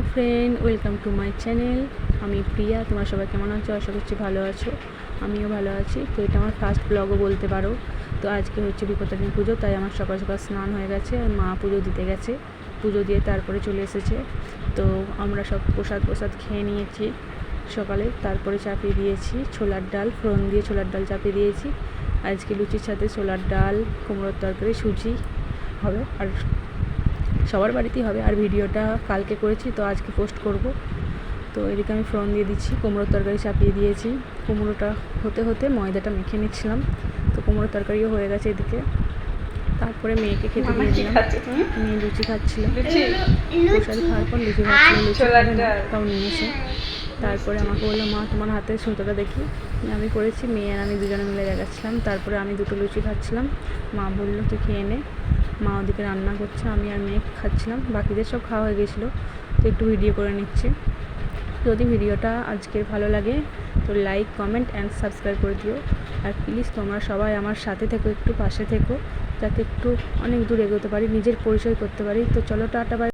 Friend, welcome to my channel. আমি প্রিয়া। তোমরা সবাই কেমন আছো? আশা করছি ভালো আছো। আমিও ভালো আছি। তো এটা আমার ফার্স্ট ব্লগও বলতে পারো। তো আজকে হচ্ছে বিপত্তারিণী পুজো, তাই আমার সকাল সকাল স্নান হয়ে গেছে আর মা পুজো দিতে গেছে। পুজো দিয়ে তারপরে চলে এসেছে। তো আমরা সব প্রসাদ খেয়ে নিয়েছি সকালে। তারপরে চাপিয়ে দিয়েছি ছোলার ডাল, ফোড়ন দিয়ে ছোলার ডাল চাপিয়ে দিয়েছি। আজকে লুচির সাথে ছোলার ডাল, কুমড়োর তরকারি, সুজি হবে, আর সবার বাড়িতেই হবে। আর ভিডিওটা কালকে করেছি, তো আজকে পোস্ট করব। তো এদিকে আমি ফোড়ন দিয়ে দিচ্ছি, কুমড়োর তরকারি চাপিয়ে দিয়েছি। কুমড়োটা হতে হতে ময়দাটা মেখে নিচ্ছিলাম। তো কুমড়োর তরকারিও হয়ে গেছে এদিকে। তারপরে মেয়েকে খেতে দিয়ে দিলাম। মেয়ে লুচি খাচ্ছিল। প্রসাদ খাওয়ার পর লুচি খাচ্ছিল, লুচিটাও নিয়েছে। তারপরে আমাকে বললো, মা তোমার হাতের সুতোটা দেখি। আমি করেছি, মেয়ে আর আমি দুজনে মিলে দেখাচ্ছিলাম। তারপরে আমি দুটো লুচি খাচ্ছিলাম। মা বললো তুই খেয়ে নে। মা ওদিকে রান্না করছে, আমি আর মেয়ে খাচ্ছিলাম। বাকিদের সব খাওয়া হয়ে গেছিলো, তো একটু ভিডিও করে নিচ্ছি। যদি ভিডিওটা আজকের ভালো লাগে তো লাইক, কমেন্ট অ্যান্ড সাবস্ক্রাইব করে দিও। আর প্লিজ তোমরা সবাই আমার সাথে থেকো, একটু পাশে থেকো, যাতে একটু অনেক দূর এগোতে পারি, নিজের পরিচয় করতে পারি। তো চলো, টাটা, বাই।